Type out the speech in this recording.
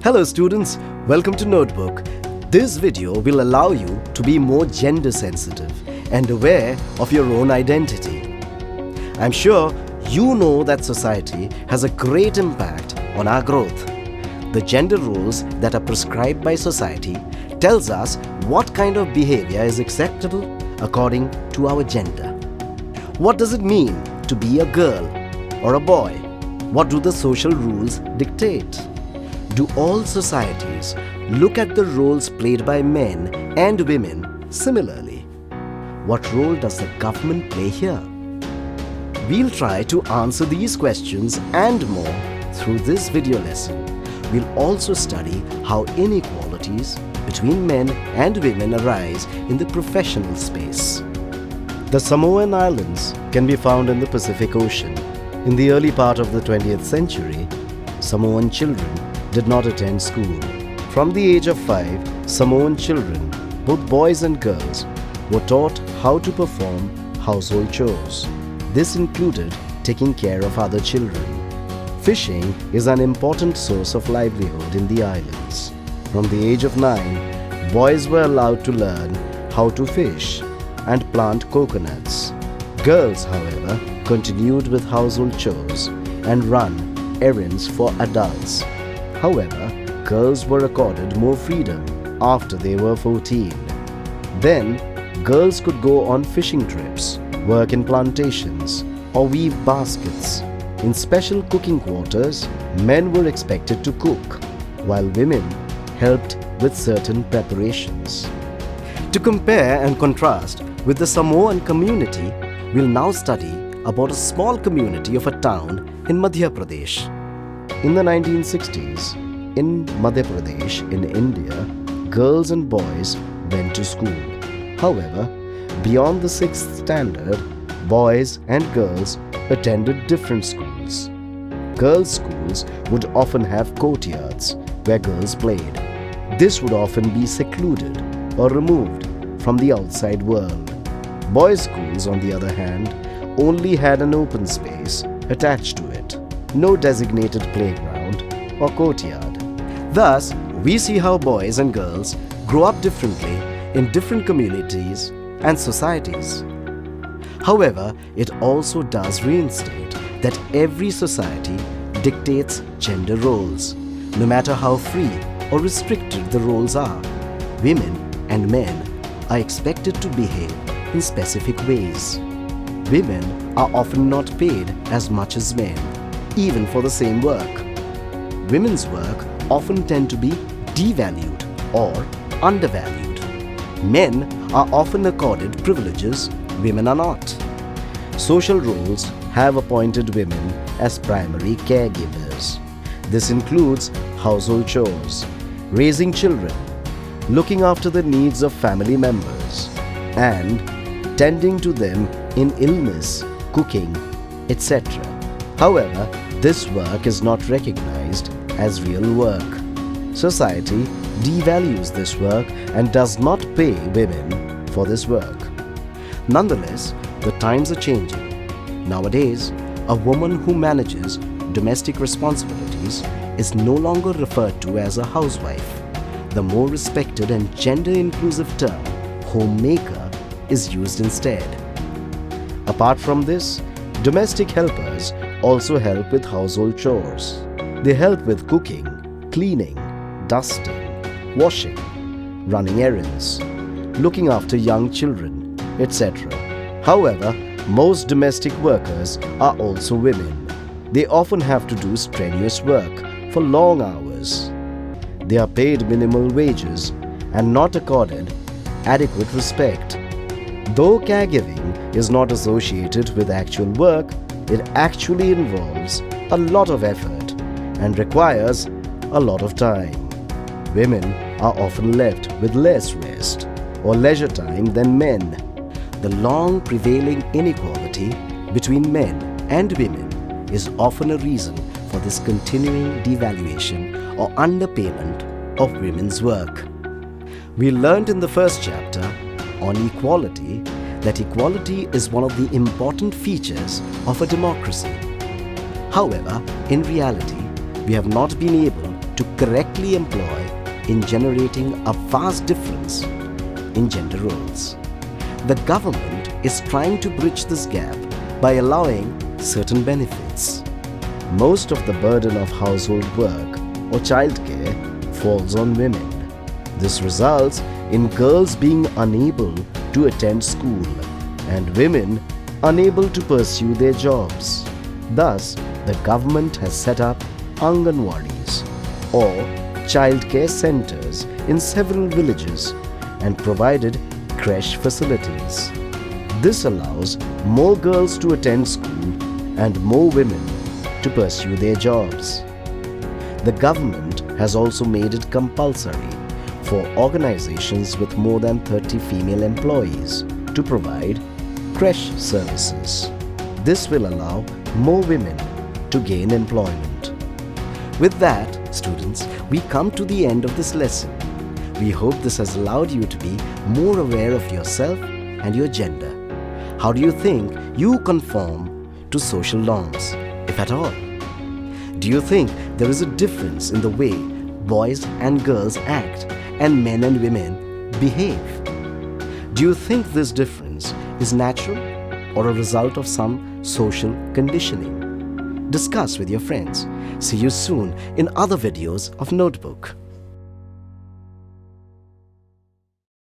Hello students, welcome to Notebook. This video will allow you to be more gender sensitive and aware of your own identity. I'm sure you know that society has a great impact on our growth. The gender roles that are prescribed by society tells us what kind of behavior is acceptable according to our gender. What does it mean to be a girl or a boy? What do the social rules dictate? Do all societies look at the roles played by men and women similarly? What role does the government play here? We'll try to answer these questions and more through this video lesson. We'll also study how inequalities between men and women arise in the professional space. The Samoan Islands can be found in the Pacific Ocean. In the early part of the 20th century, Samoan children did not attend school. From the age of 5, Samoan children, both boys and girls, were taught how to perform household chores. This included taking care of other children. Fishing is an important source of livelihood in the islands. From the age of 9, boys were allowed to learn how to fish and plant coconuts. Girls, however, continued with household chores and run errands for adults. However, girls were accorded more freedom after they were 14. Then, girls could go on fishing trips, work in plantations, or weave baskets. In special cooking quarters, men were expected to cook, while women helped with certain preparations. To compare and contrast with the Samoan community, we'll now study about a small community of a town in Madhya Pradesh. In the 1960s, in Madhya Pradesh in India, girls and boys went to school. However, beyond the 6th standard, boys and girls attended different schools. Girls' schools would often have courtyards where girls played. This would often be secluded or removed from the outside world. Boys' schools, on the other hand, only had an open space attached to it, no designated playground or courtyard. Thus, we see how boys and girls grow up differently in different communities and societies. However, it also does reinstate that every society dictates gender roles, no matter how free or restricted the roles are. Women and men are expected to behave in specific ways. Women are often not paid as much as men, even for the same work. Women's work often tend to be devalued or undervalued. Men are often accorded privileges women are not. Social roles have appointed women as primary caregivers. This includes household chores, raising children, looking after the needs of family members, and tending to them in illness, cooking, etc. However, this work is not recognized as real work. Society devalues this work and does not pay women for this work. Nonetheless, the times are changing. Nowadays, a woman who manages domestic responsibilities is no longer referred to as a housewife. The more respected and gender-inclusive term, homemaker, is used instead. Apart from this, domestic helpers also help with household chores. They help with cooking, cleaning, dusting, washing, running errands, looking after young children, etc. However, most domestic workers are also women. They often have to do strenuous work for long hours. They are paid minimal wages and not accorded adequate respect. Though caregiving is not associated with actual work, it actually involves a lot of effort and requires a lot of time. Women are often left with less rest or leisure time than men. The long prevailing inequality between men and women is often a reason for this continuing devaluation or underpayment of women's work. We learned in the first chapter on equality that equality is one of the important features of a democracy. However, in reality, we have not been able to correctly employ in generating a vast difference in gender roles. The government is trying to bridge this gap by allowing certain benefits. Most of the burden of household work or childcare falls on women. This results in girls being unable to attend school and women unable to pursue their jobs. Thus, the government has set up Anganwadis or childcare centers in several villages and provided creche facilities. This allows more girls to attend school and more women to pursue their jobs. The government has also made it compulsory for organizations with more than 30 female employees to provide creche services. This will allow more women to gain employment. With that, students, we come to the end of this lesson. We hope this has allowed you to be more aware of yourself and your gender. How do you think you conform to social norms, if at all? Do you think there is a difference in the way boys and girls act and men and women behave? Do you think this difference is natural or a result of some social conditioning? Discuss with your friends. See you soon in other videos of Notebook.